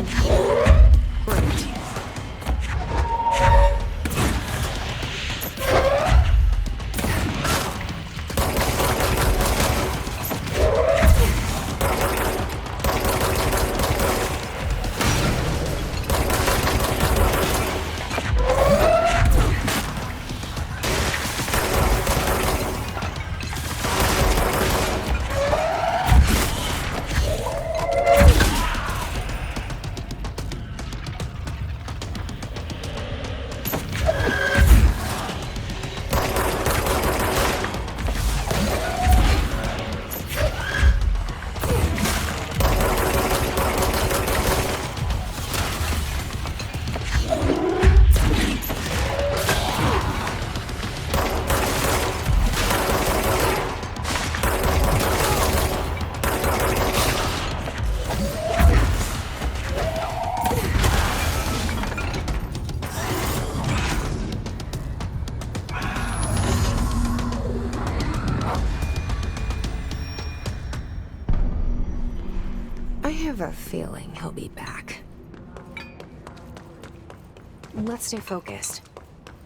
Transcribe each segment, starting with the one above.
control. Great. I have a feeling he'll be back. Let's stay focused.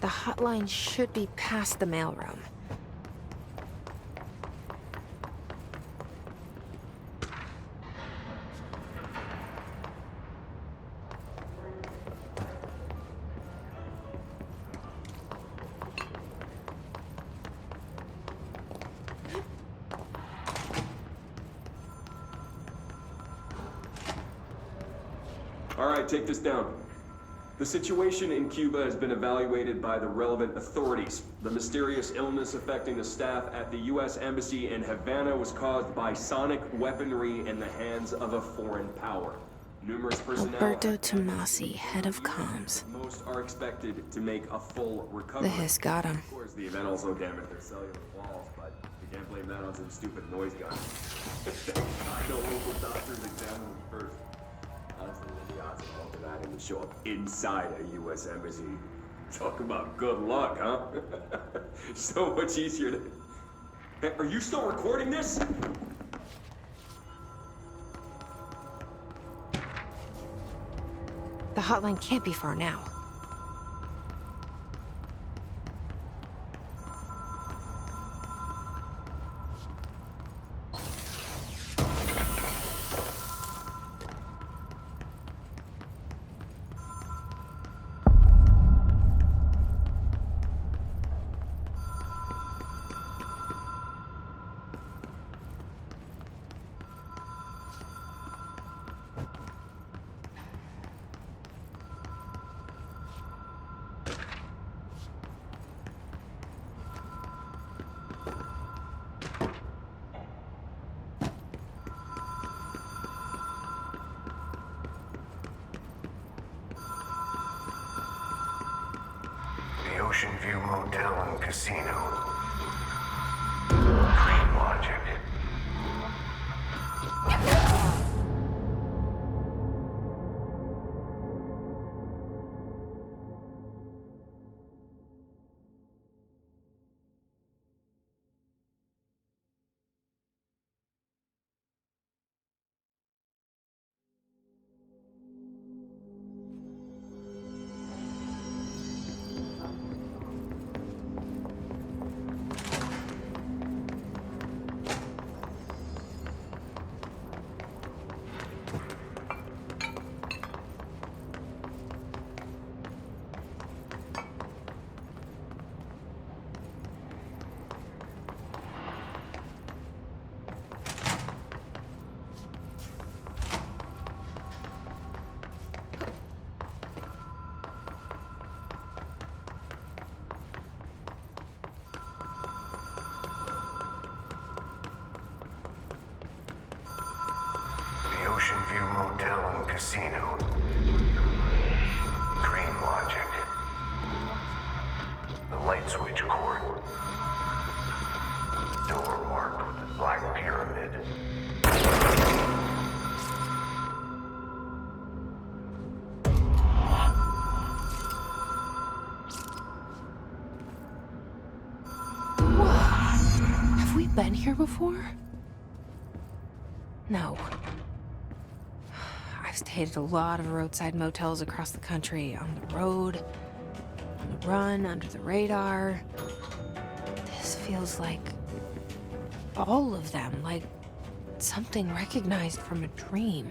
The hotline should be past the mailroom. All right, take this down. The situation in Cuba has been evaluated by the relevant authorities. The mysterious illness affecting the staff at the U.S. Embassy in Havana was caused by sonic weaponry in the hands of a foreign power. Numerous personnel... Alberto Tomasi, head of comms. Most are expected to make a full recovery. The hiss got him. Of course, the event also damaged their cellular walls, but you can't blame that on some stupid noise gun. I know local doctors examine them first. Honestly, the odds of all of that and to show up inside a U.S. embassy. Talk about good luck, huh? So much easier to... Hey, are you still recording this? The hotline can't be far now. Ocean View Motel and Casino. Green Logic. Ocean View Motel and Casino. Green Logic. The light switch cord. Door marked with the black pyramid. Whoa. Have we been here before? No. I I've stayed at a lot of roadside motels across the country, on the road, on the run, under the radar. This feels like all of them, like something recognized from a dream.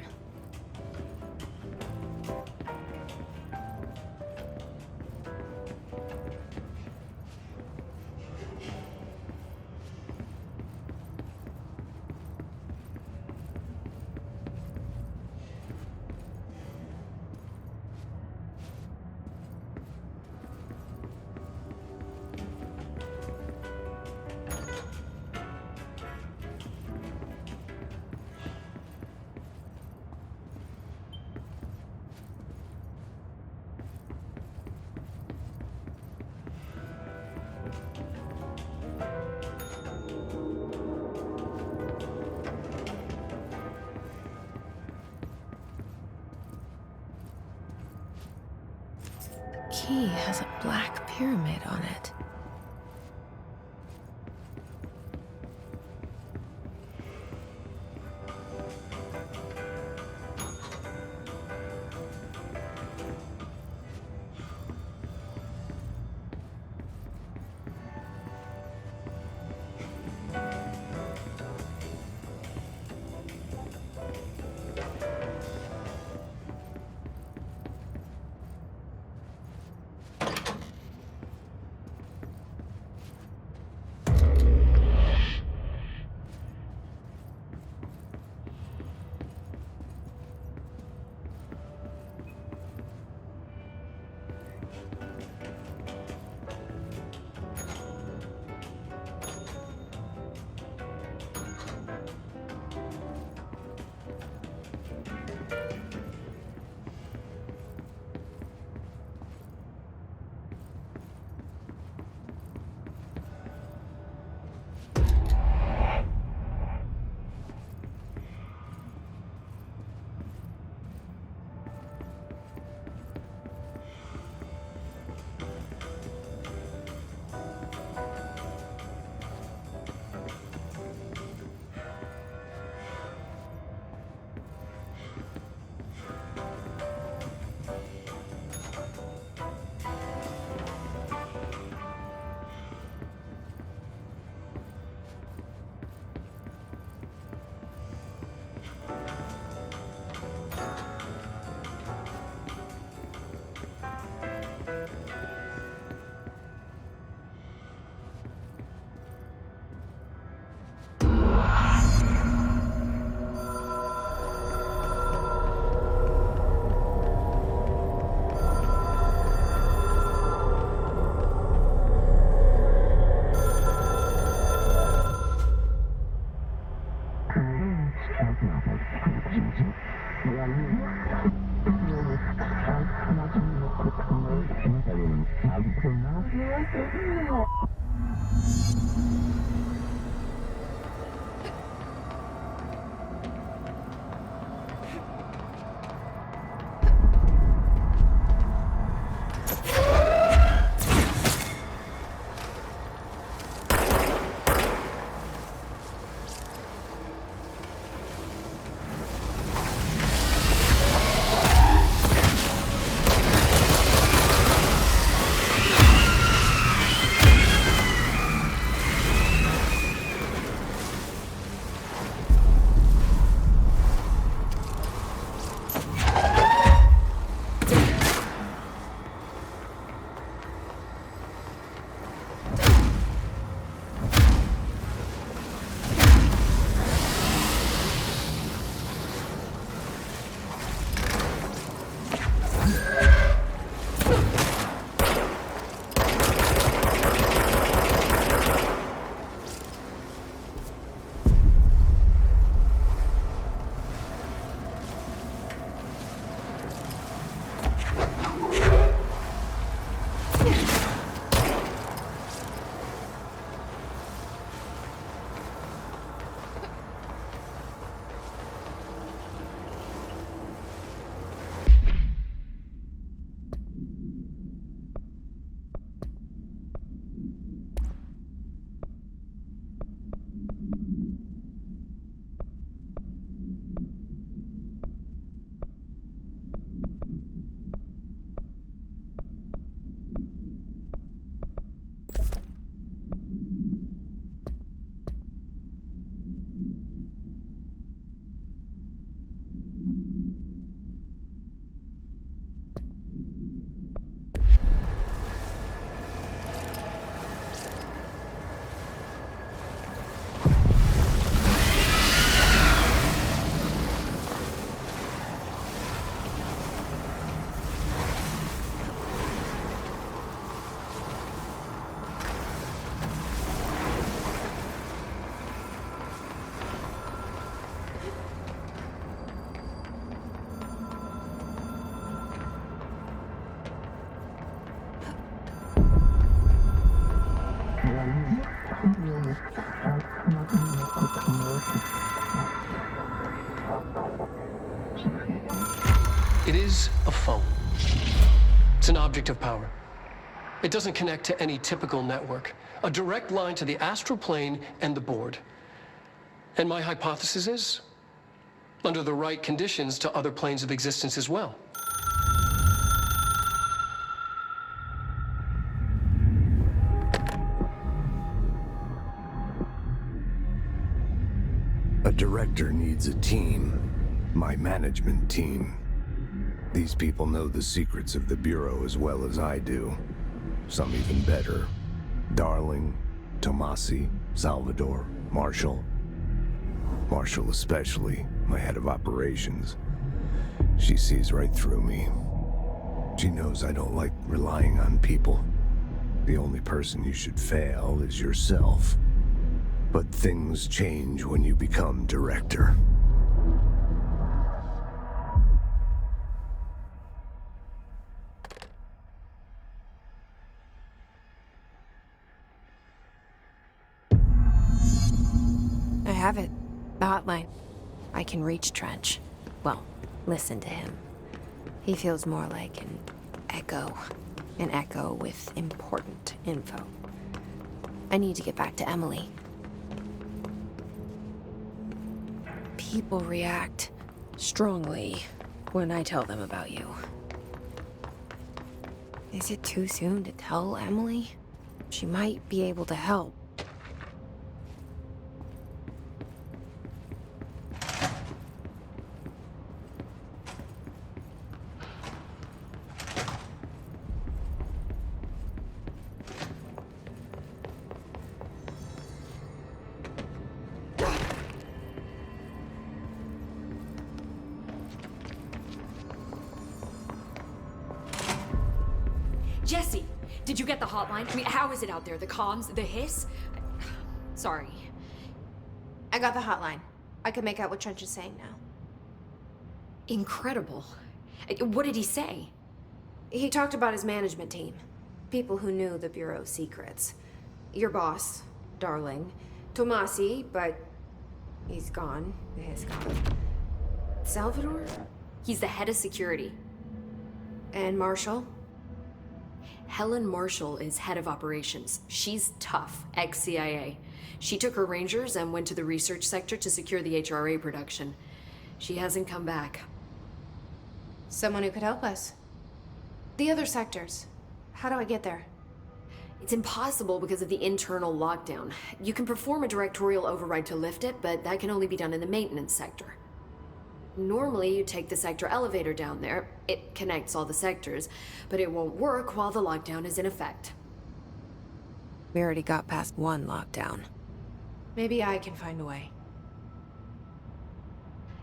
Key has a black pyramid on it. It is a phone. It's an object of power. It doesn't connect to any typical network. A direct line to the astral plane and the board. And my hypothesis is, under the right conditions, to other planes of existence as well. A director needs a team. My management team. These people know the secrets of the Bureau as well as I do. Some even better. Darling, Tomasi, Salvador, Marshall. Marshall especially, my head of operations. She sees right through me. She knows I don't like relying on people. The only person you should fail is yourself. But things change when you become director. I have it. The hotline. I can reach Trench. Well, listen to him. He feels more like an echo. An echo with important info. I need to get back to Emily. People react strongly when I tell them about you. Is it too soon to tell Emily? She might be able to help. Jesse, did you get the hotline? I mean, how is it out there? The comms? The hiss? Sorry. I got the hotline. I can make out what Trench is saying now. Incredible. What did he say? He talked about his management team. People who knew the Bureau's secrets. Your boss, Darling. Tomasi, but he's gone. He's gone. Salvador? He's the head of security. And Marshall? Helen Marshall is head of operations. She's tough, ex-CIA. She took her Rangers and went to the research sector to secure the HRA production. She hasn't come back. Someone who could help us. The other sectors. How do I get there? It's impossible because of the internal lockdown. You can perform a directorial override to lift it, but that can only be done in the maintenance sector. Normally, you take the sector elevator down there. It connects all the sectors, but it won't work while the lockdown is in effect. We already got past one lockdown. Maybe I can find a way.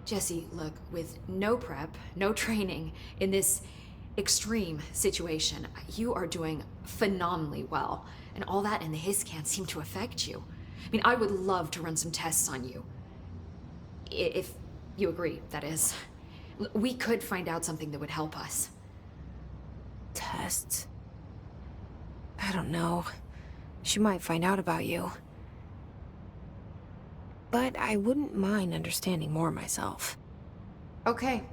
Jesse, look, with no prep, no training, in this extreme situation, you are doing phenomenally well. And all that and the hiss can't seem to affect you. I mean, I would love to run some tests on you. If you agree, that is. We could find out something that would help us. Tests? I don't know. She might find out about you. But I wouldn't mind understanding more myself. Okay.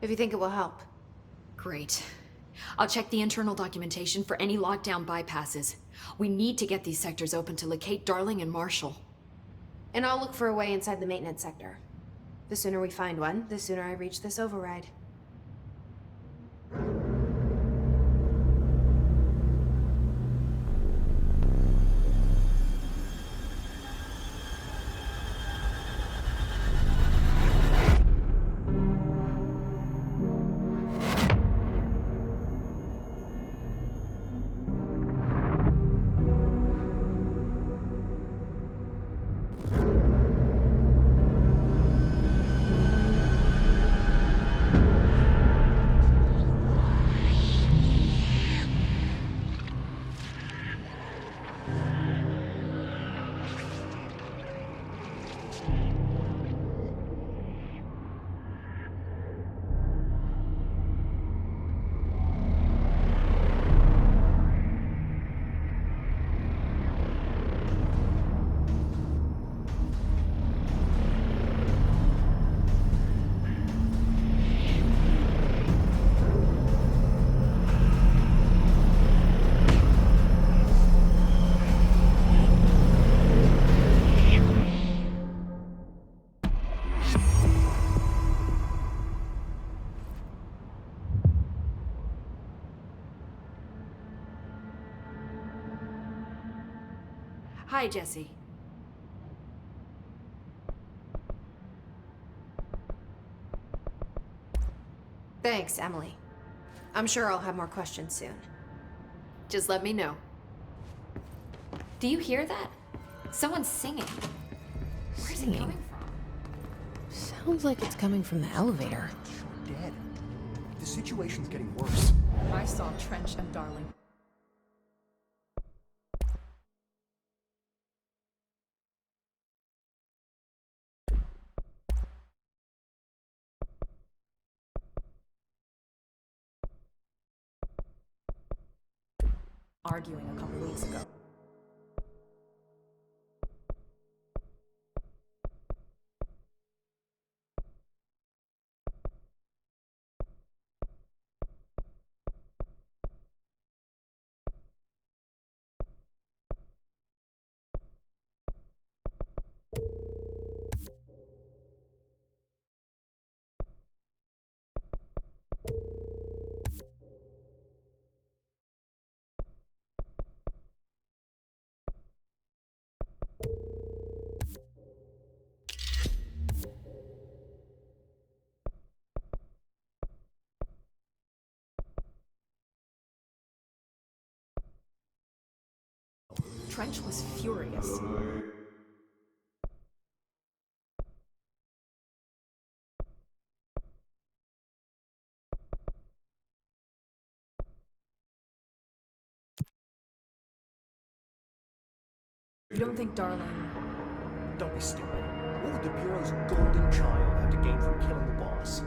If you think it will help. Great. I'll check the internal documentation for any lockdown bypasses. We need to get these sectors open to locate Darling and Marshall. And I'll look for a way inside the maintenance sector. The sooner we find one, the sooner I reach this override. Hi, Jesse. Thanks, Emily. I'm sure I'll have more questions soon. Just let me know. Do you hear that? Someone's singing. Where's it Singing? coming from? Sounds like it's coming from the elevator. Dead. The situation's getting worse. I saw Trench and Darling. Arguing a couple weeks ago. Trench was furious. You don't think Darling... Don't be stupid. What would the Bureau's golden child have to gain from killing the boss?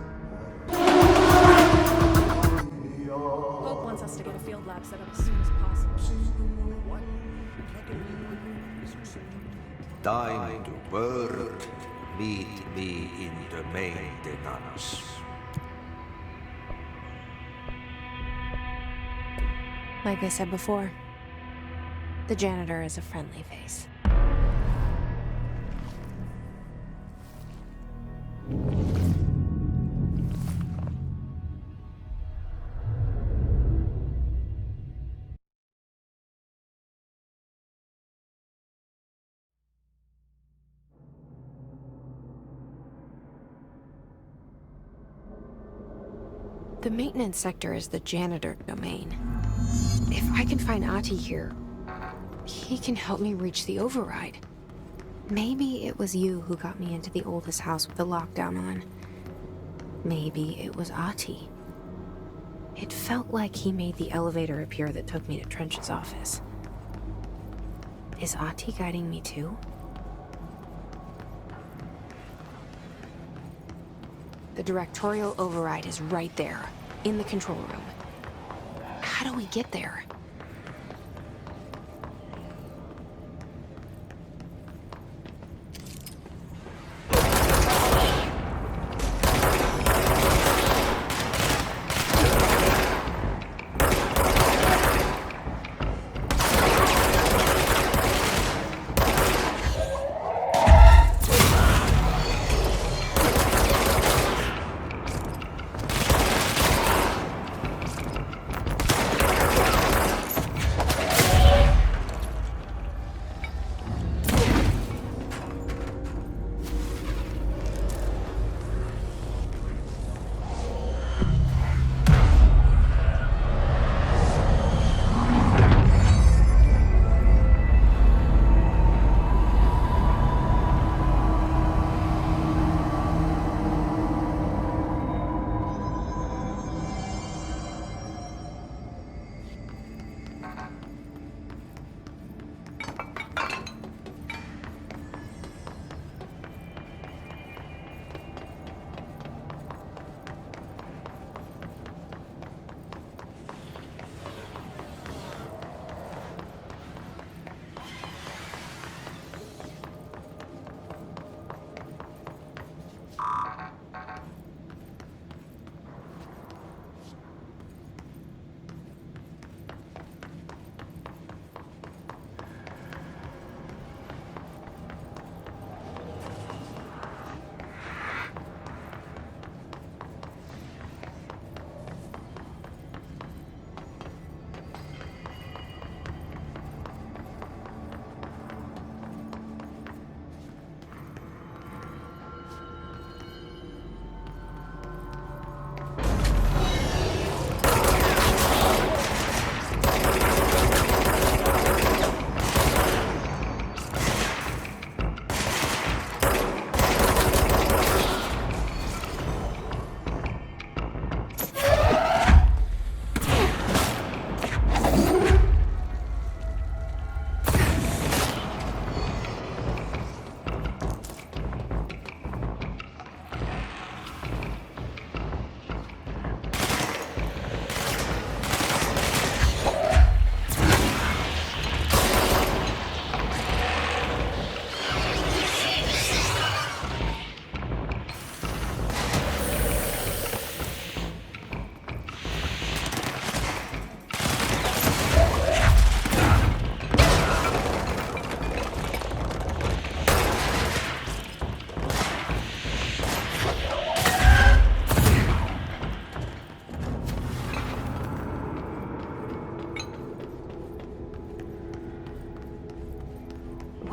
Hope wants us to get a field lab set up as soon as possible. What? We can't get any research. Time to work. Meet me in the maintenance. Like I said before, the janitor is a friendly face. The maintenance sector is the janitor domain. If I can find Ahti here, he can help me reach the override. Maybe it was you who got me into the oldest house with the lockdown on. Maybe it was Ahti. It felt like he made the elevator appear that took me to Trench's office. Is Ahti guiding me too? The directorial override is right there, in the control room. How do we get there?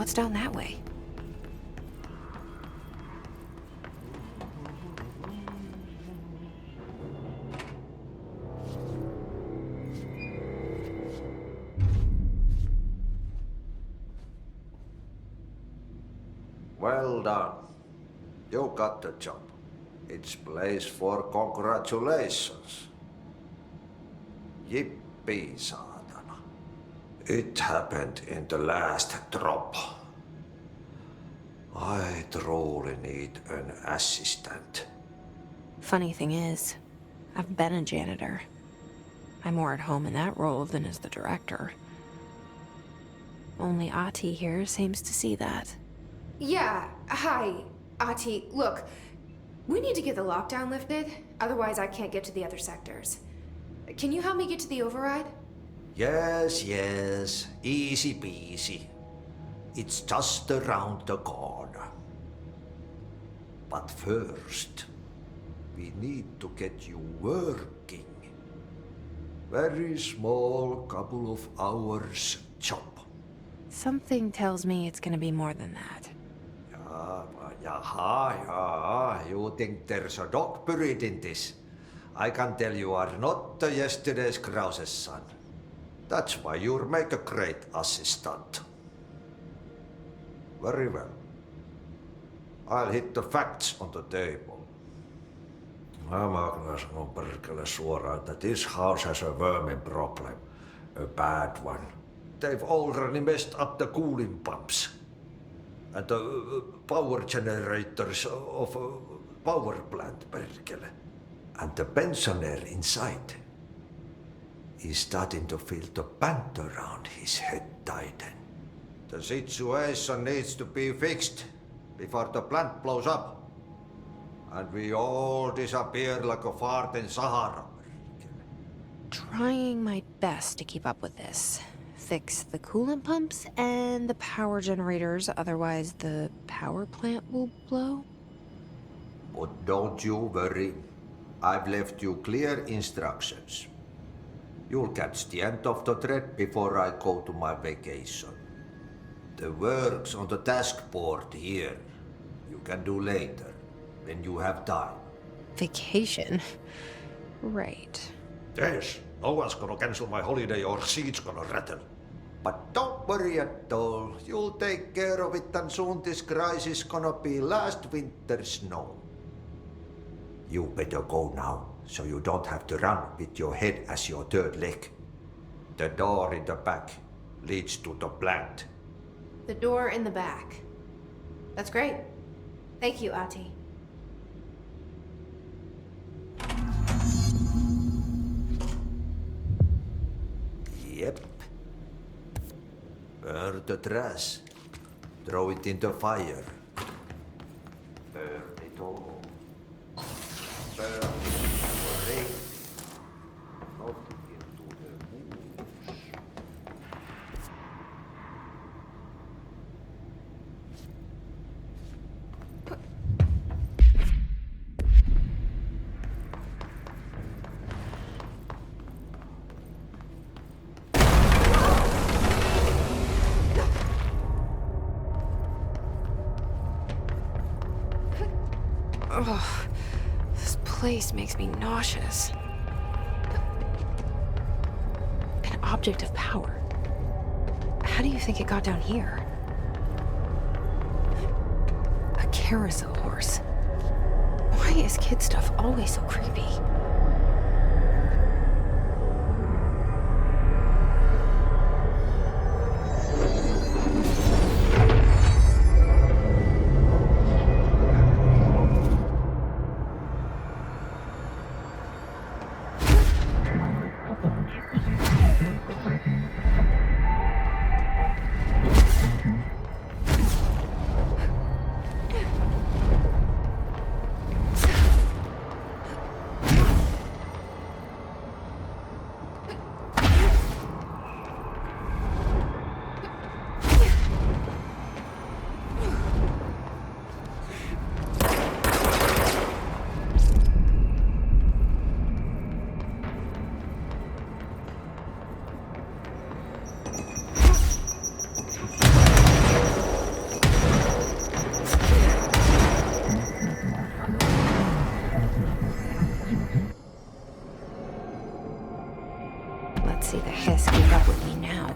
What's down that way? Well done. You got the job. It's place for congratulations. Yippee, saatana. It happened in the last drop. I truly need an assistant. Funny thing is, I've been a janitor. I'm more at home in that role than as the director. Only Ati here seems to see that. Yeah, hi, Ati. Look, we need to get the lockdown lifted, otherwise I can't get to the other sectors. Can you help me get to the override? Yes, yes. Easy peasy. It's just around the corner. But first, we need to get you working. Very small, couple of hours job. Something tells me it's gonna be more than that. Yaha, you think there's a dog buried in this? I can tell you are not the yesterday's Krause's son. That's why you'll make a great assistant. Very well. I'll hit the facts on the table. Mä kyllä sanon perkele suoraan, että this house has a vermin problem. A bad one. They've already messed up the cooling pumps. And the power generators of a power plant, perkele. And the pensioner inside is starting to feel the band around his head tighten. The situation needs to be fixed before the plant blows up. And we all disappear like a fart in Sahara. Trying my best to keep up with this. Fix the coolant pumps and the power generators, otherwise the power plant will blow. But don't you worry. I've left you clear instructions. You'll catch the end of the thread before I go to my vacation. The work's on the task board here. You can do later, when you have time. Vacation? Right. Yes, no one's gonna cancel my holiday or seat's gonna rattle. But don't worry at all. You'll take care of it and soon this crisis gonna be last winter's snow. You better go now, so you don't have to run with your head as your third leg. The door in the back leads to the plant. The door in the back. That's great. Thank you, Ati. Yep. Burn the trash. Throw it in the fire. Burn it all. Burn it rain. Not into the moose. Ugh, this place makes me nauseous. An object of power. How do you think it got down here? A carousel horse. Why is kid stuff always so creepy? see the hiss keep up with me now.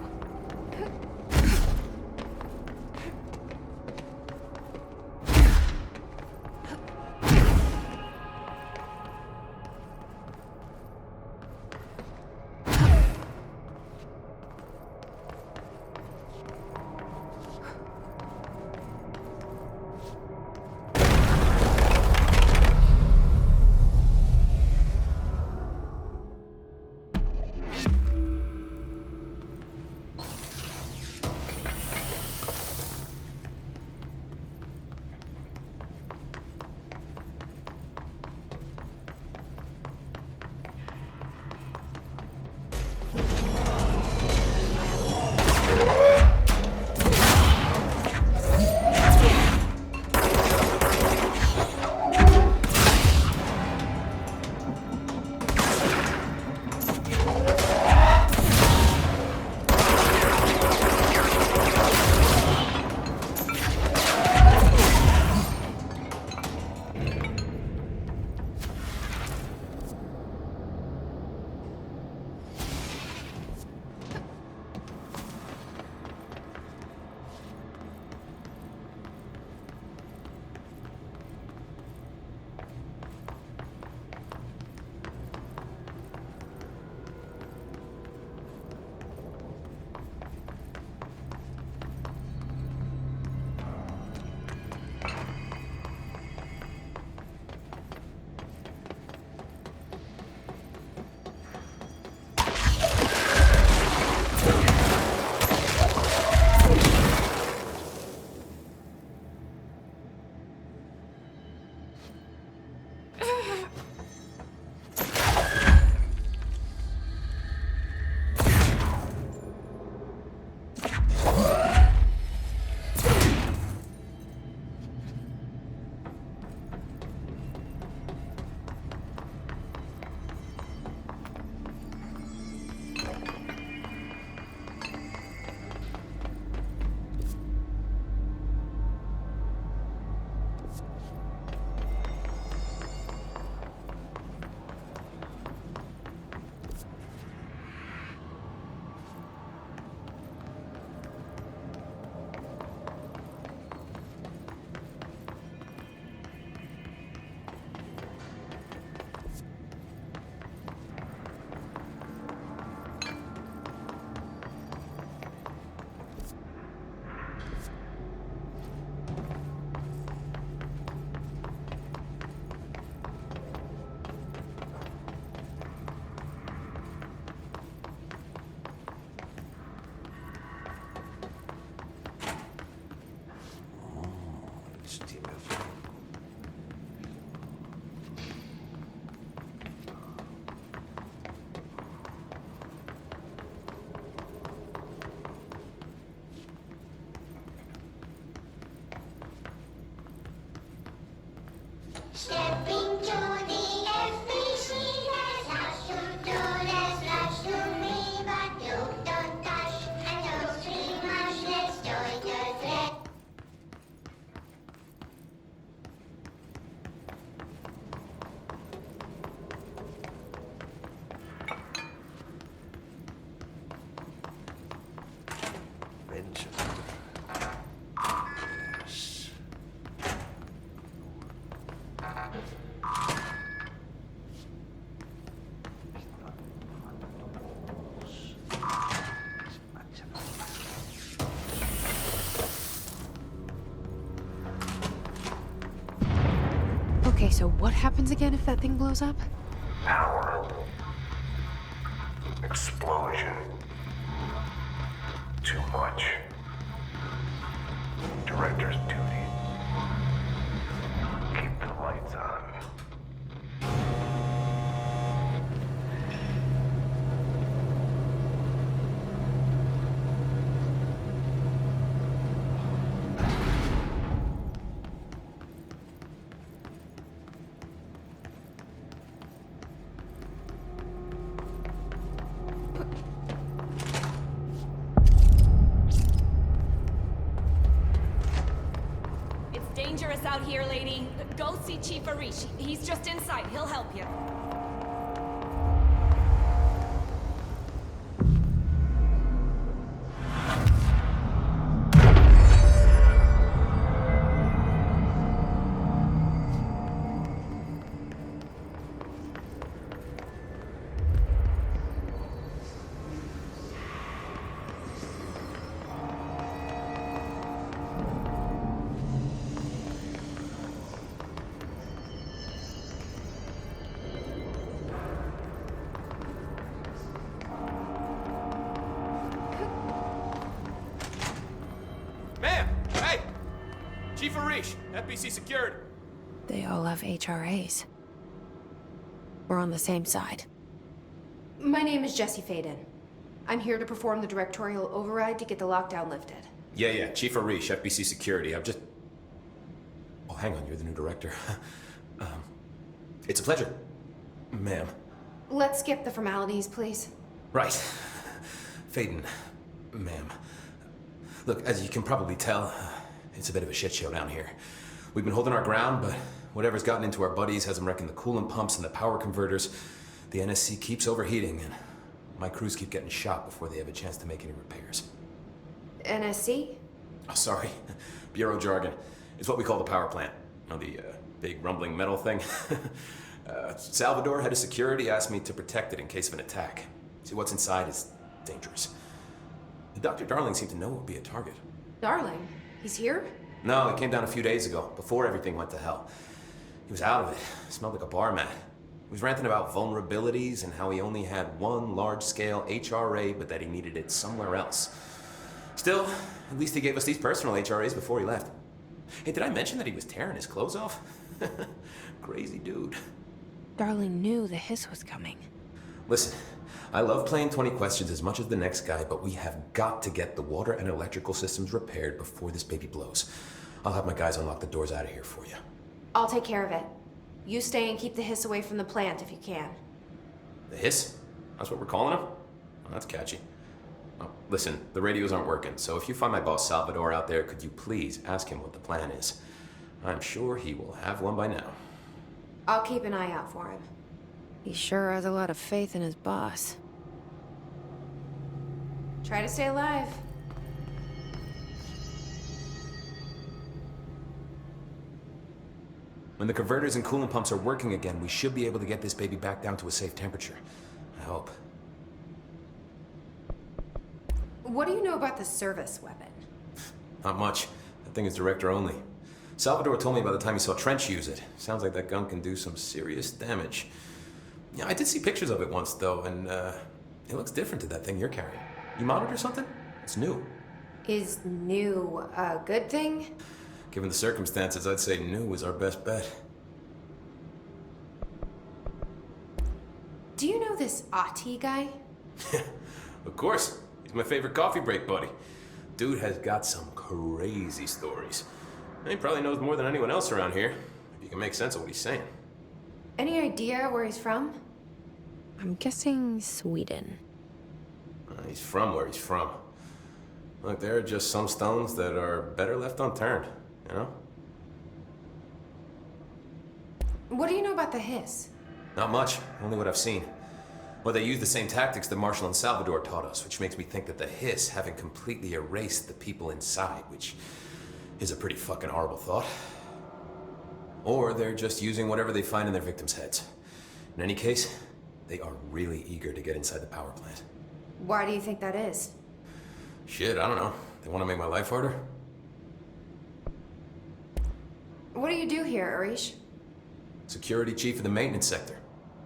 Stepping to the FBC, slash to me, but you don't touch, and don't scream much, let's join the thread. Benson. Yes. Okay, so what happens again if that thing blows up? Power. Explosion. Too much. Director's duty. Keep the lights on. Dangerous out here, lady. Go see Chief Arish. He's just inside. He'll help you. Chief Arish, FBC Security. They all have HRAs. We're on the same side. My name is Jesse Faden. I'm here to perform the directorial override to get the lockdown lifted. Yeah, Chief Arish, FBC Security. I've just... Oh, hang on, you're the new director. It's a pleasure, ma'am. Let's skip the formalities, please. Right. Faden, ma'am. Look, as you can probably tell, it's a bit of a shit show down here. We've been holding our ground, but whatever's gotten into our buddies has them wrecking the coolant pumps and the power converters. The NSC keeps overheating, and my crews keep getting shot before they have a chance to make any repairs. NSC? Oh, sorry. Bureau jargon. It's what we call the power plant. You know, the big rumbling metal thing. Salvador, head of security, asked me to protect it in case of an attack. See, what's inside is dangerous. Dr. Darling seemed to know it would be a target. Darling? He's here? No, he came down a few days ago, before everything went to hell. He was out of it. Smelled like a bar mat. He was ranting about vulnerabilities and how he only had one large-scale HRA, but that he needed it somewhere else. Still, at least he gave us these personal HRAs before he left. Hey, did I mention that he was tearing his clothes off? Crazy dude. Darling knew the hiss was coming. Listen, I love playing 20 questions as much as the next guy, but we have got to get the water and electrical systems repaired before this baby blows. I'll have my guys unlock the doors out of here for you. I'll take care of it. You stay and keep the hiss away from the plant if you can. The hiss? That's what we're calling him? Oh, that's catchy. Oh, listen, the radios aren't working, so if you find my boss Salvador out there, could you please ask him what the plan is? I'm sure he will have one by now. I'll keep an eye out for him. He sure has a lot of faith in his boss. Try to stay alive. When the converters and coolant pumps are working again, we should be able to get this baby back down to a safe temperature. I hope. What do you know about the service weapon? Not much. That thing is director only. Salvador told me by the time he saw Trench use it. Sounds like that gun can do some serious damage. Yeah, I did see pictures of it once, though, and it looks different to that thing you're carrying. You modded or something? It's new. Is new a good thing? Given the circumstances, I'd say new is our best bet. Do you know this Ati guy? Of course. He's my favorite coffee break buddy. Dude has got some crazy stories. He probably knows more than anyone else around here, if you can make sense of what he's saying. Any idea where he's from? I'm guessing Sweden. He's from where he's from. Look, there are just some stones that are better left unturned, you know? What do you know about the hiss? Not much, only what I've seen. Well, they use the same tactics that Marshall and Salvador taught us, which makes me think that the hiss haven't completely erased the people inside, which is a pretty fucking horrible thought. Or they're just using whatever they find in their victims' heads. In any case, they are really eager to get inside the power plant. Why do you think that is? Shit, I don't know. They want to make my life harder? What do you do here, Arish? Security chief of the maintenance sector.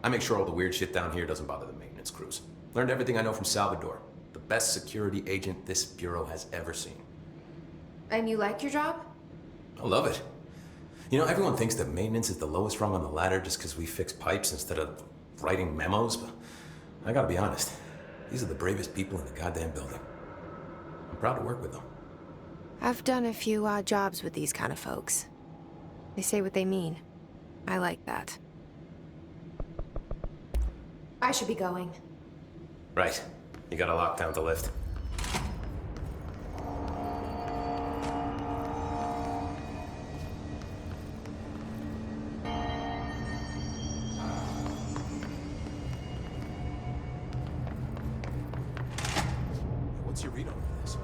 I make sure all the weird shit down here doesn't bother the maintenance crews. Learned everything I know from Salvador. The best security agent this bureau has ever seen. And you like your job? I love it. You know, everyone thinks that maintenance is the lowest rung on the ladder just because we fix pipes instead of writing memos, but I gotta be honest. These are the bravest people in the goddamn building. I'm proud to work with them. I've done a few odd jobs with these kind of folks. They say what they mean. I like that. I should be going. Right. You got a lockdown to lift. What's your read on this?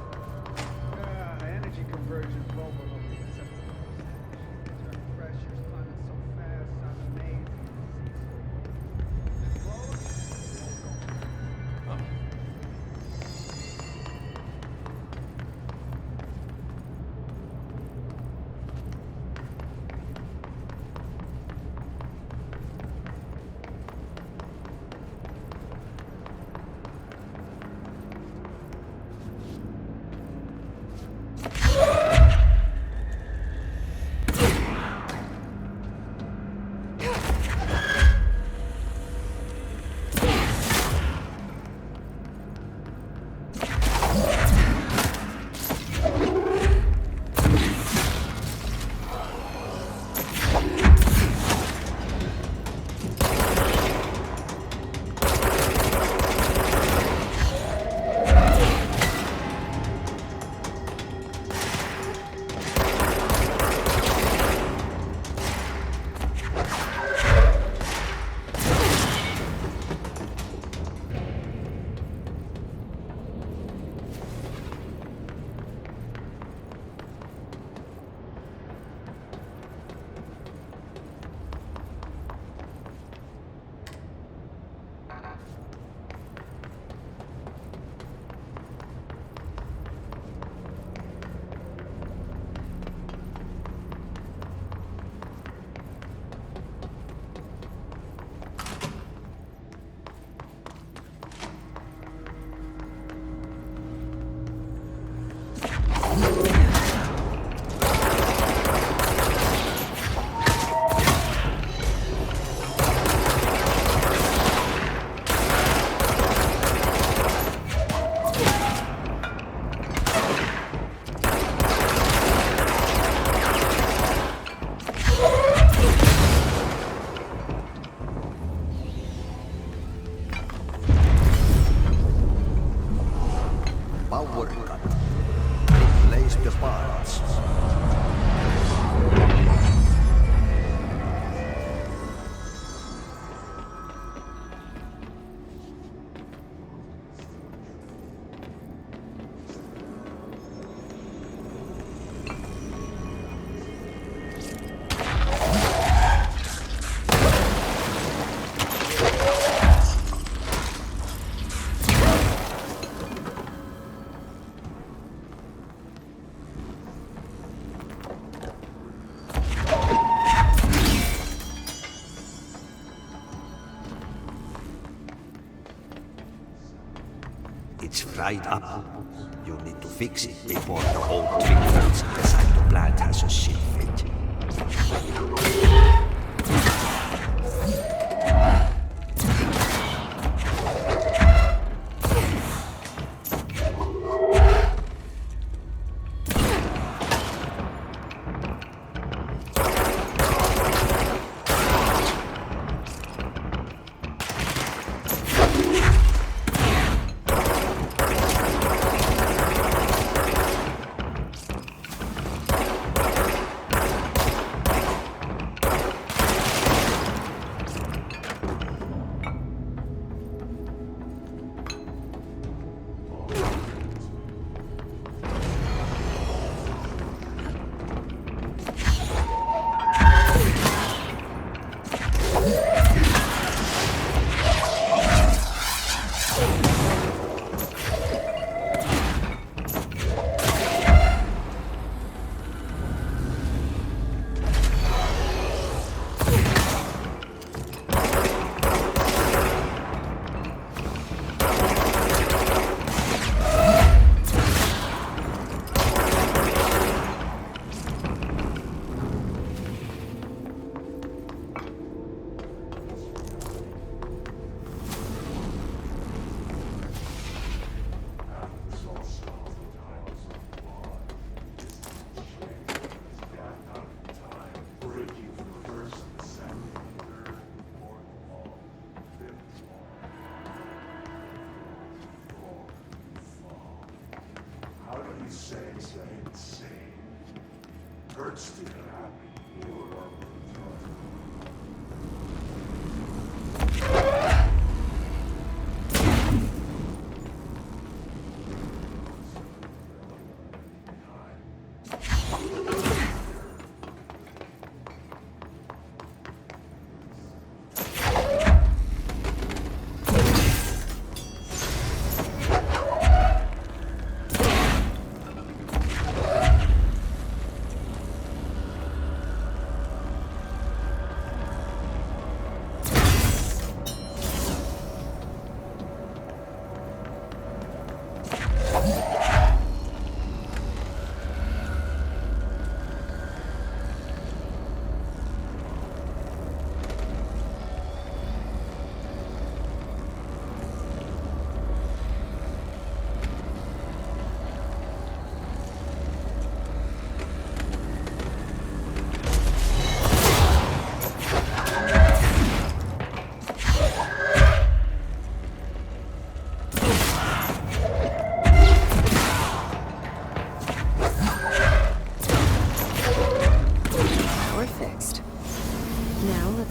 Energy conversion global pressures climbing so fast, I'm amazed. the parts. It's fried up. You need to fix it before the whole twin belts inside the plant has a shit fit.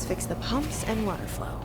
Fix the pumps and water flow.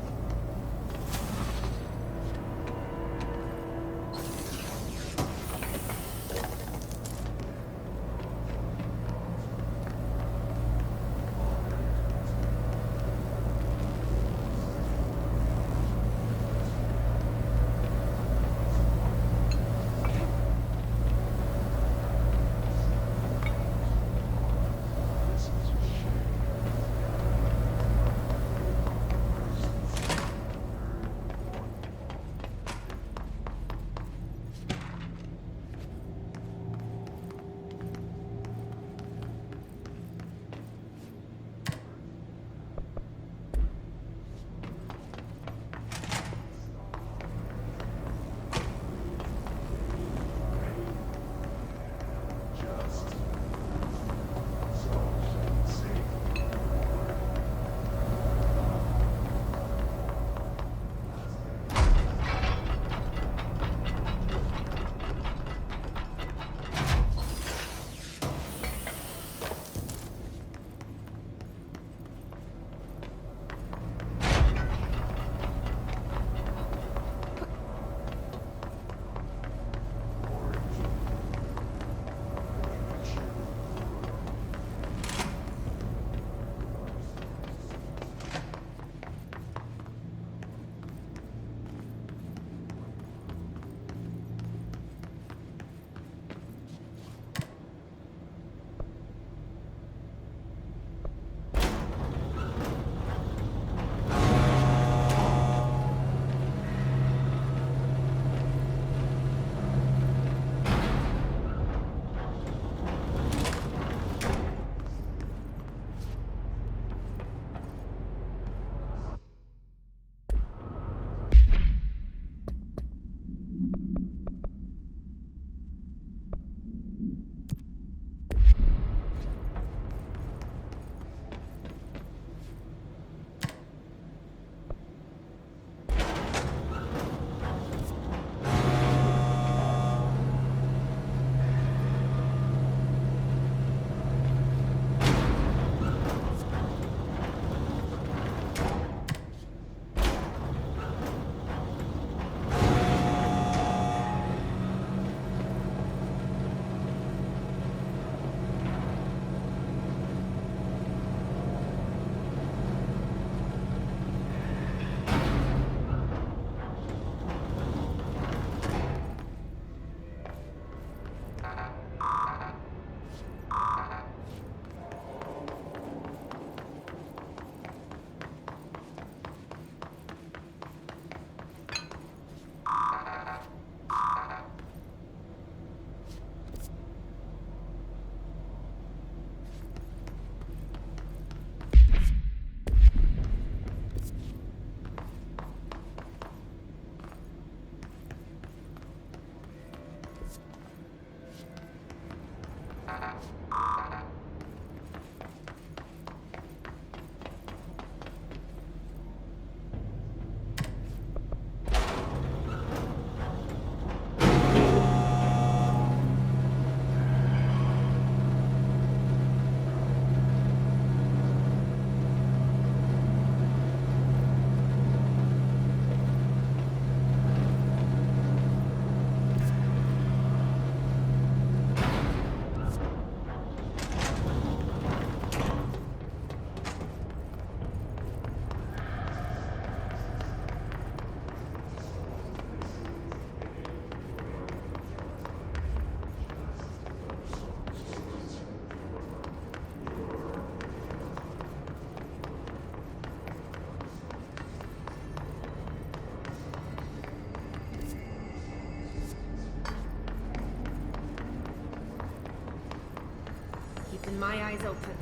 my eyes open.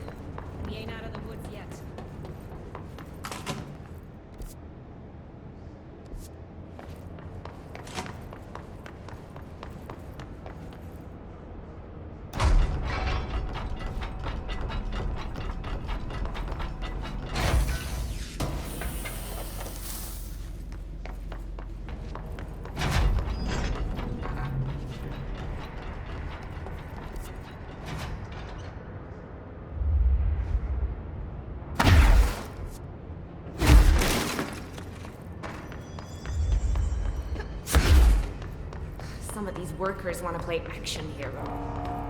We ain't out of the woods yet. Some of these workers want to play action hero.